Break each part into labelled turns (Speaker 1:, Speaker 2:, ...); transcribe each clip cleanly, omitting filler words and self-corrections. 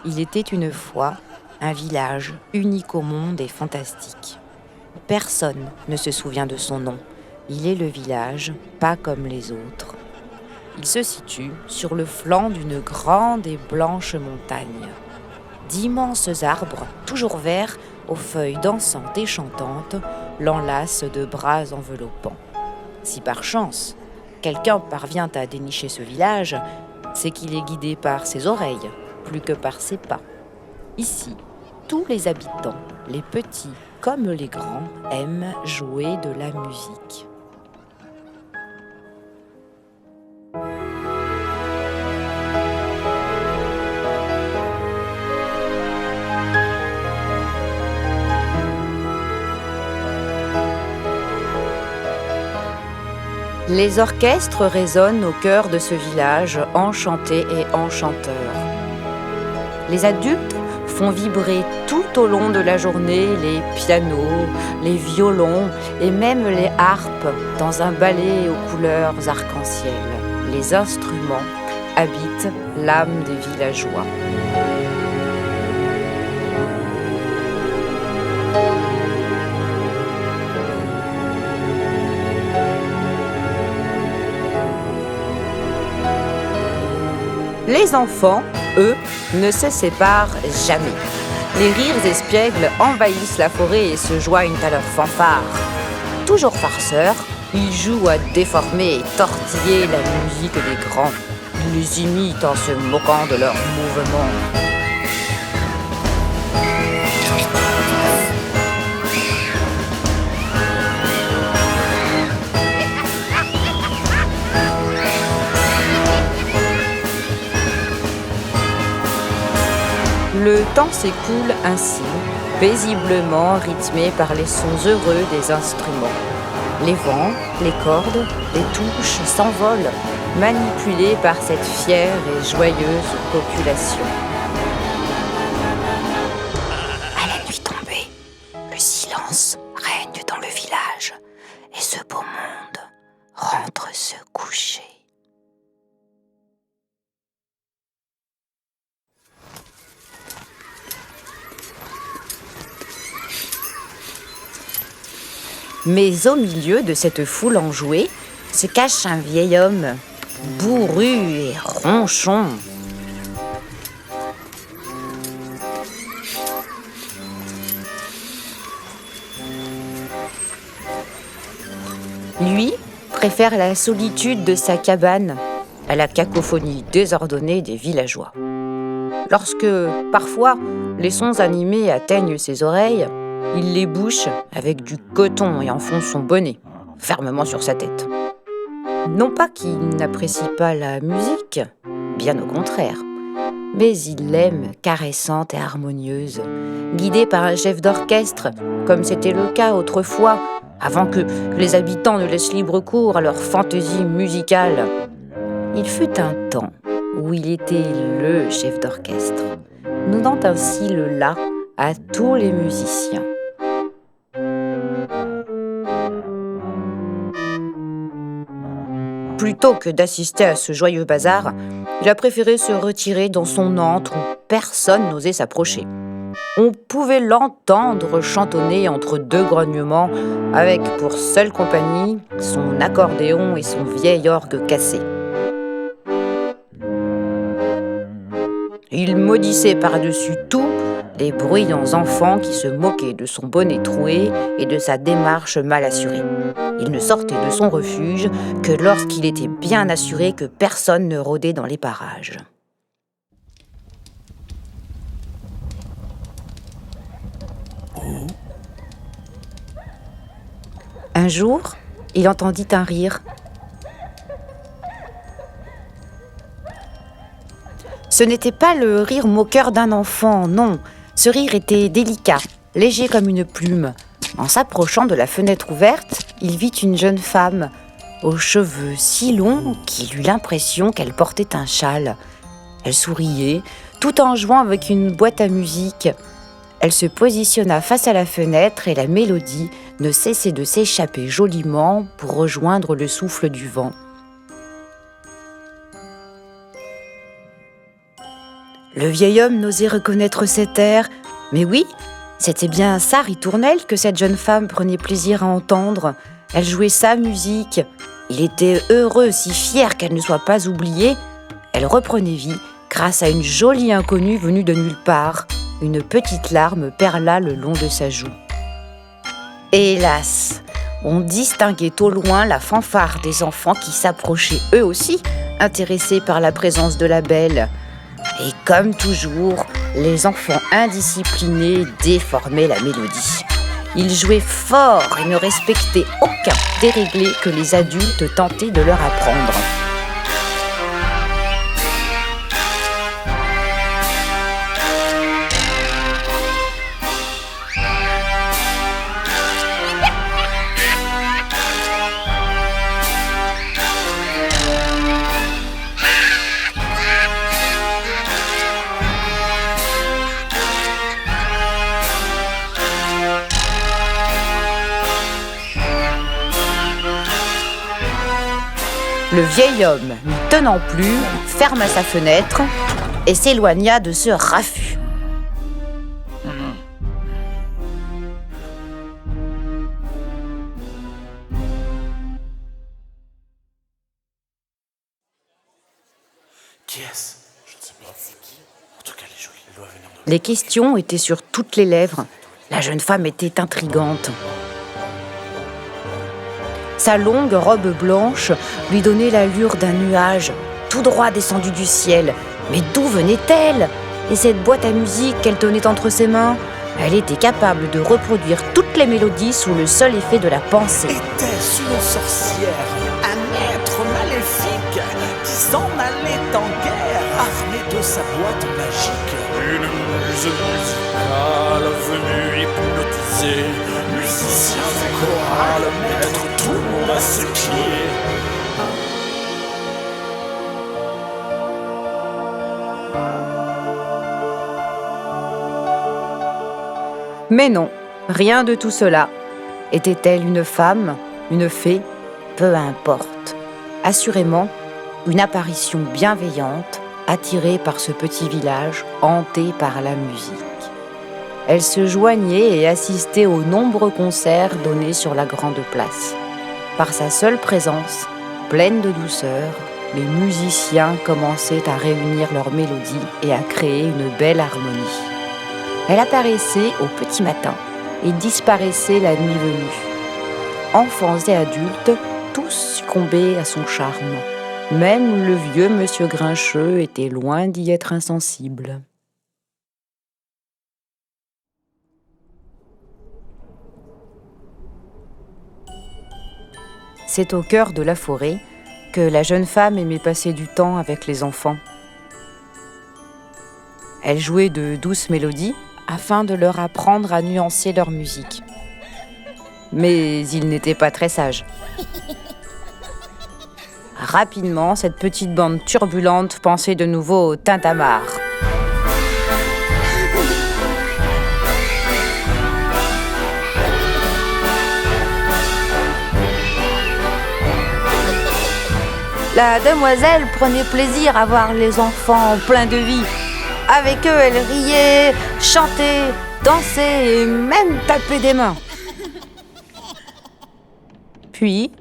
Speaker 1: Il était une fois un village unique au monde et fantastique. Personne ne se souvient de son nom. Il est le village, pas comme les autres. Il se situe sur le flanc d'une grande et blanche montagne. D'immenses arbres, toujours verts, aux feuilles dansantes et chantantes, l'enlacent de bras enveloppants. Si par chance, quelqu'un parvient à dénicher ce village, c'est qu'il est guidé par ses oreilles, plus que par ses pas. Ici, tous les habitants, les petits comme les grands, aiment jouer de la musique. Les orchestres résonnent au cœur de ce village enchanté et enchanteur. Les adultes font vibrer tout au long de la journée les pianos, les violons et même les harpes dans un ballet aux couleurs arc-en-ciel. Les instruments habitent l'âme des villageois. Les enfants, eux, ne se séparent jamais. Les rires espiègles envahissent la forêt et se joignent à leurs fanfares. Toujours farceurs, ils jouent à déformer et tortiller la musique des grands. Ils les imitent en se moquant de leurs mouvements. Le temps s'écoule ainsi, paisiblement rythmé par les sons heureux des instruments. Les vents, les cordes, les touches s'envolent, manipulés par cette fière et joyeuse population. À la nuit tombée, le silence règne dans le village et ce beau monde rentre se coucher. Mais au milieu de cette foule enjouée se cache un vieil homme, bourru et ronchon. Lui préfère la solitude de sa cabane à la cacophonie désordonnée des villageois. Lorsque, parfois, les sons animés atteignent ses oreilles, il les bouche avec du coton et enfonce son bonnet fermement sur sa tête. Non pas qu'il n'apprécie pas la musique, bien au contraire, mais il l'aime caressante et harmonieuse, guidée par un chef d'orchestre, comme c'était le cas autrefois, avant que les habitants ne laissent libre cours à leur fantaisie musicale. Il fut un temps où il était le chef d'orchestre, nommant ainsi le la à tous les musiciens. Plutôt que d'assister à ce joyeux bazar, il a préféré se retirer dans son antre où personne n'osait s'approcher. On pouvait l'entendre chantonner entre deux grognements, avec pour seule compagnie son accordéon et son vieil orgue cassé. Il maudissait par-dessus tout les bruyants enfants qui se moquaient de son bonnet troué et de sa démarche mal assurée. Il ne sortait de son refuge que lorsqu'il était bien assuré que personne ne rôdait dans les parages. Un jour, il entendit un rire. Ce n'était pas le rire moqueur d'un enfant, non. Ce rire était délicat, léger comme une plume. En s'approchant de la fenêtre ouverte, il vit une jeune femme, aux cheveux si longs qu'il eut l'impression qu'elle portait un châle. Elle souriait, tout en jouant avec une boîte à musique. Elle se positionna face à la fenêtre et la mélodie ne cessait de s'échapper joliment pour rejoindre le souffle du vent. Le vieil homme n'osait reconnaître cet air, mais oui, c'était bien sa ritournelle que cette jeune femme prenait plaisir à entendre. Elle jouait sa musique. Il était heureux, si fier qu'elle ne soit pas oubliée. Elle reprenait vie grâce à une jolie inconnue venue de nulle part. Une petite larme perla le long de sa joue. Hélas, on distinguait au loin la fanfare des enfants qui s'approchaient eux aussi, intéressés par la présence de la belle. Et comme toujours, les enfants indisciplinés déformaient la mélodie. Ils jouaient fort et ne respectaient aucun déréglé que les adultes tentaient de leur apprendre. Le vieil homme, n'y tenant plus, ferma sa fenêtre et s'éloigna de ce raffut.
Speaker 2: Qui est-ce? Je ne sais pas. C'est qui? En tout cas, elle est jolie. Elle doit venir de...
Speaker 1: Les questions étaient sur toutes les lèvres. La jeune femme était intrigante. Sa longue robe blanche lui donnait l'allure d'un nuage, tout droit descendu du ciel. Mais d'où venait-elle? Et cette boîte à musique qu'elle tenait entre ses mains? Elle était capable de reproduire toutes les mélodies sous le seul effet de la pensée.
Speaker 2: Était-ce une sorcière, un être maléfique qui s'en allait en guerre, armé de sa boîte magique? Une muse musicale venue hypnotiser, musicien et chorale, mettre tout le monde à ses pieds.
Speaker 1: Mais non, rien de tout cela. Était-elle une femme, une fée? Peu importe. Assurément, une apparition bienveillante, attirée par ce petit village, hanté par la musique. Elle se joignait et assistait aux nombreux concerts donnés sur la grande place. Par sa seule présence, pleine de douceur, les musiciens commençaient à réunir leurs mélodies et à créer une belle harmonie. Elle apparaissait au petit matin et disparaissait la nuit venue. Enfants et adultes, tous succombaient à son charme. Même le vieux monsieur Grincheux était loin d'y être insensible. C'est au cœur de la forêt que la jeune femme aimait passer du temps avec les enfants. Elle jouait de douces mélodies afin de leur apprendre à nuancer leur musique. Mais ils n'étaient pas très sages. Rapidement, cette petite bande turbulente pensait de nouveau au tintamarre. La demoiselle prenait plaisir à voir les enfants pleins de vie. Avec eux, elle riait, chantait, dansait et même tapait des mains. Puis,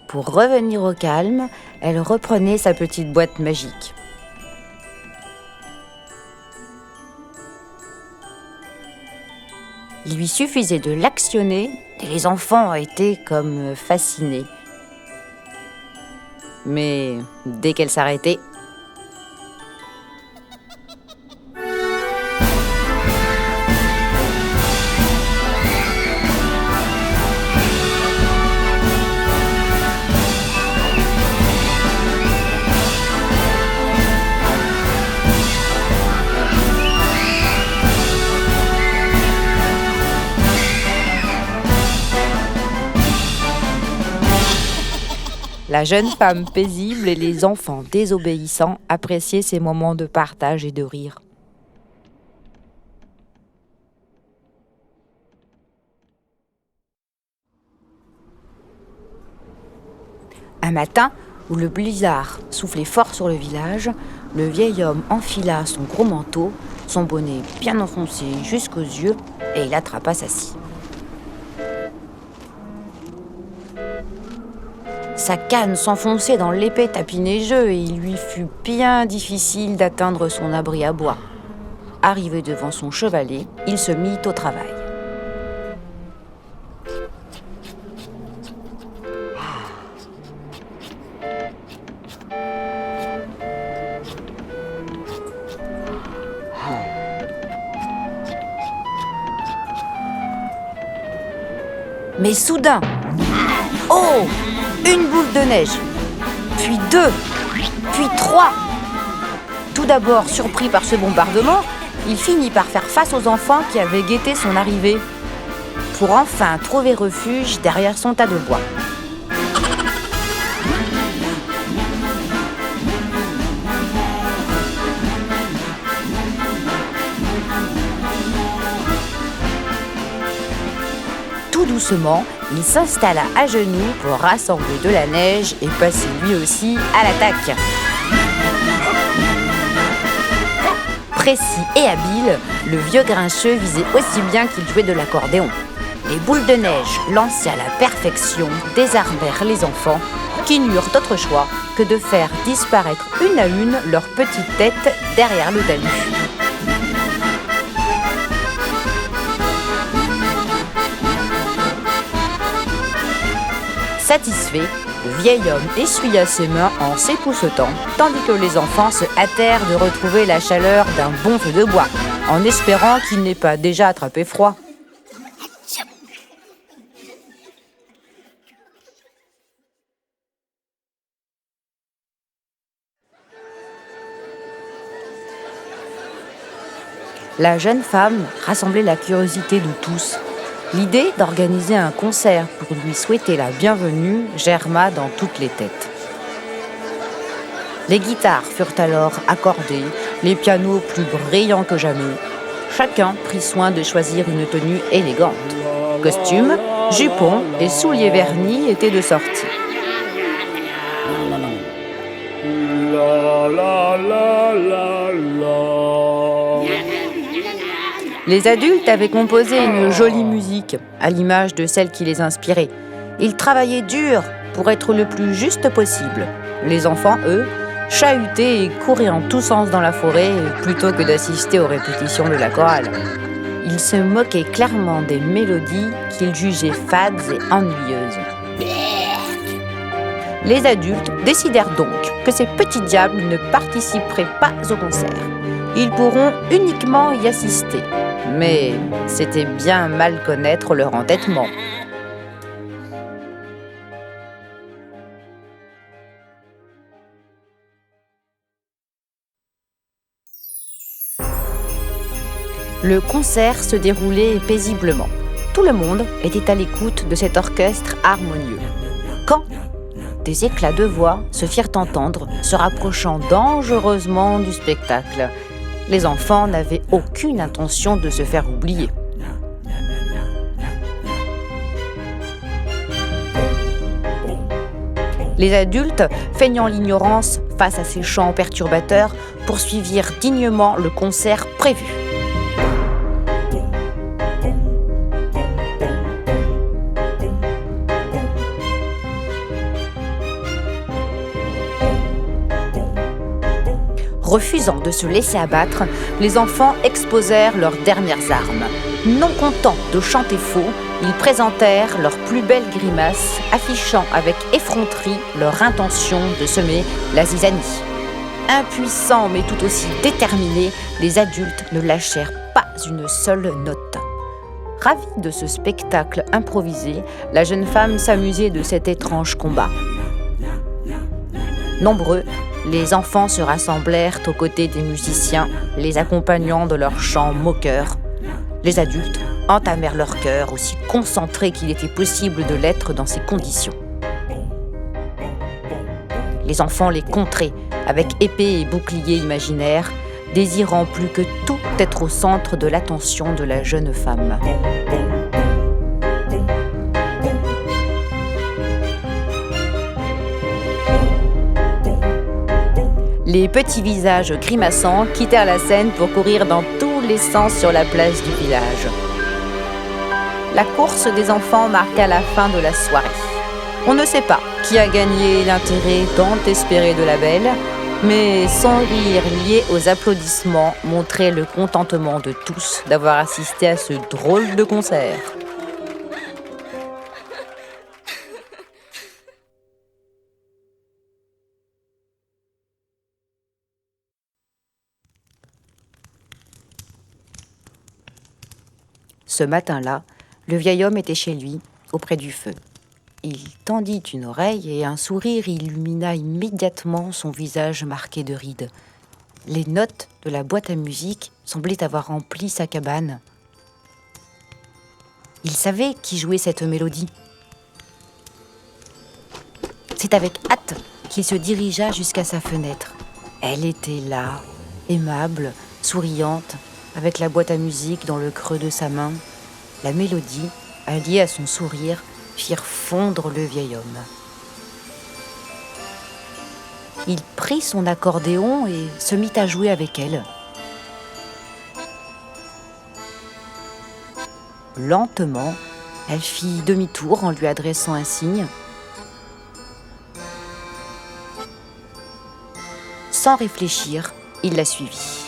Speaker 1: pour revenir au calme, elle reprenait sa petite boîte magique. Il lui suffisait de l'actionner et les enfants étaient comme fascinés. Mais dès qu'elle s'arrêtait, la jeune femme paisible et les enfants désobéissants appréciaient ces moments de partage et de rire. Un matin, où le blizzard soufflait fort sur le village, le vieil homme enfila son gros manteau, son bonnet bien enfoncé jusqu'aux yeux, et il attrapa sa scie. Sa canne s'enfonçait dans l'épais tapis neigeux et il lui fut bien difficile d'atteindre son abri à bois. Arrivé devant son chevalet, il se mit au travail. Mais soudain, oh, une boule de neige, puis 2, puis 3. Tout d'abord surpris par ce bombardement, il finit par faire face aux enfants qui avaient guetté son arrivée, pour enfin trouver refuge derrière son tas de bois. Tout doucement, il s'installa à genoux pour rassembler de la neige et passer lui aussi à l'attaque. Précis et habile, le vieux grincheux visait aussi bien qu'il jouait de l'accordéon. Les boules de neige, lancées à la perfection, désarmèrent les enfants, qui n'eurent d'autre choix que de faire disparaître une à une leurs petites têtes derrière le talus. Satisfait, le vieil homme essuya ses mains en s'époussetant, tandis que les enfants se hâtèrent de retrouver la chaleur d'un bon feu de bois, en espérant qu'il n'ait pas déjà attrapé froid. La jeune femme rassemblait la curiosité de tous. L'idée d'organiser un concert pour lui souhaiter la bienvenue germa dans toutes les têtes. Les guitares furent alors accordées, les pianos plus brillants que jamais. Chacun prit soin de choisir une tenue élégante. Costume, jupons et souliers vernis étaient de sortie. Les adultes avaient composé une jolie musique, à l'image de celle qui les inspirait. Ils travaillaient dur pour être le plus juste possible. Les enfants, eux, chahutaient et couraient en tous sens dans la forêt plutôt que d'assister aux répétitions de la chorale. Ils se moquaient clairement des mélodies qu'ils jugeaient fades et ennuyeuses. Les adultes décidèrent donc que ces petits diables ne participeraient pas au concert. Ils pourront uniquement y assister. Mais c'était bien mal connaître leur entêtement. Le concert se déroulait paisiblement. Tout le monde était à l'écoute de cet orchestre harmonieux. Quand des éclats de voix se firent entendre, se rapprochant dangereusement du spectacle. Les enfants n'avaient aucune intention de se faire oublier. Les adultes, feignant l'ignorance face à ces chants perturbateurs, poursuivirent dignement le concert prévu. Refusant de se laisser abattre, les enfants exposèrent leurs dernières armes. Non contents de chanter faux, ils présentèrent leurs plus belles grimaces, affichant avec effronterie leur intention de semer la zizanie. Impuissants mais tout aussi déterminés, les adultes ne lâchèrent pas une seule note. Ravie de ce spectacle improvisé, la jeune femme s'amusait de cet étrange combat. Nombreux, les enfants se rassemblèrent aux côtés des musiciens, les accompagnant de leurs chants moqueurs. Les adultes entamèrent leur chœur, aussi concentrés qu'il était possible de l'être dans ces conditions. Les enfants les contraient avec épée et bouclier imaginaires, désirant plus que tout être au centre de l'attention de la jeune femme. Les petits visages grimaçants quittèrent la scène pour courir dans tous les sens sur la place du village. La course des enfants marqua la fin de la soirée. On ne sait pas qui a gagné l'intérêt tant espéré de la belle, mais son rire lié aux applaudissements montrait le contentement de tous d'avoir assisté à ce drôle de concert. Ce matin-là, le vieil homme était chez lui, auprès du feu. Il tendit une oreille et un sourire illumina immédiatement son visage marqué de rides. Les notes de la boîte à musique semblaient avoir rempli sa cabane. Il savait qui jouait cette mélodie. C'est avec hâte qu'il se dirigea jusqu'à sa fenêtre. Elle était là, aimable, souriante, avec la boîte à musique dans le creux de sa main. La mélodie, alliée à son sourire, firent fondre le vieil homme. Il prit son accordéon et se mit à jouer avec elle. Lentement, elle fit demi-tour en lui adressant un signe. Sans réfléchir, il la suivit.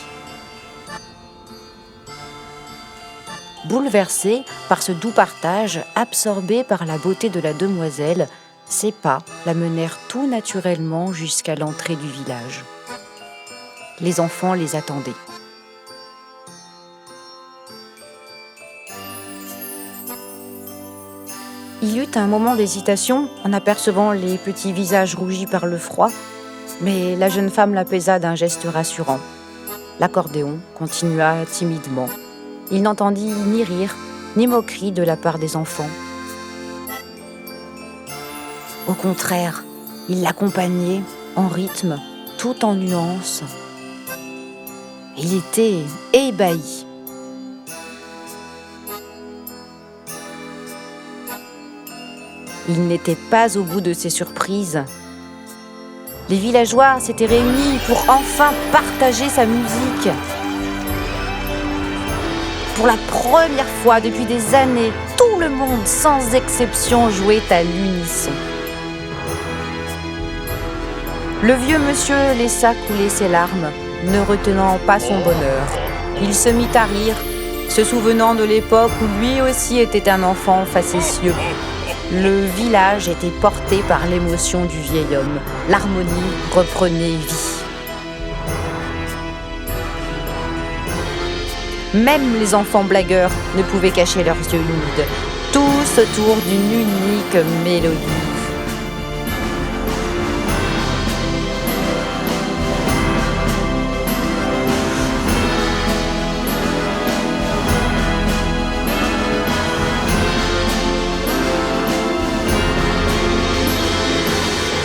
Speaker 1: Bouleversé par ce doux partage, absorbé par la beauté de la demoiselle, ses pas la menèrent tout naturellement jusqu'à l'entrée du village. Les enfants les attendaient. Il eut un moment d'hésitation en apercevant les petits visages rougis par le froid, mais la jeune femme l'apaisa d'un geste rassurant. L'accordéon continua timidement. Il n'entendit ni rire, ni moquerie de la part des enfants. Au contraire, il l'accompagnait en rythme, tout en nuances. Il était ébahi. Il n'était pas au bout de ses surprises. Les villageois s'étaient réunis pour enfin partager sa musique. Pour la première fois depuis des années, tout le monde, sans exception, jouait à l'unisson. Le vieux monsieur laissa couler ses larmes, ne retenant pas son bonheur. Il se mit à rire, se souvenant de l'époque où lui aussi était un enfant facétieux. Le village était porté par l'émotion du vieil homme. L'harmonie reprenait vie. Même les enfants blagueurs ne pouvaient cacher leurs yeux humides, tous autour d'une unique mélodie.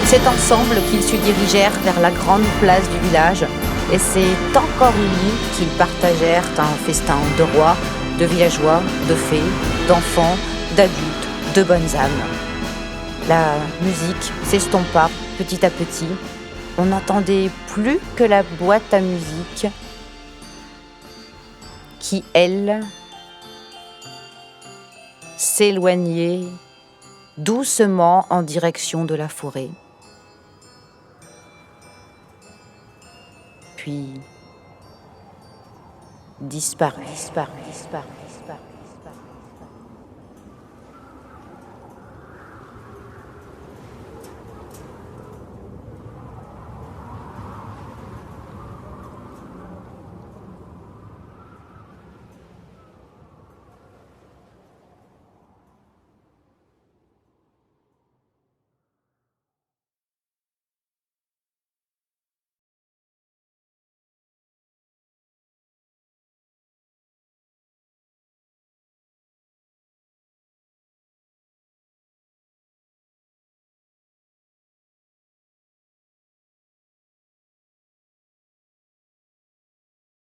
Speaker 1: C'est ensemble qu'ils se dirigèrent vers la grande place du village. Et c'est encore unis qu'ils partagèrent un festin de rois, de villageois, de fées, d'enfants, d'adultes, de bonnes âmes. La musique s'estompa petit à petit. On n'entendait plus que la boîte à musique qui, elle, s'éloignait doucement en direction de la forêt. Puis disparu.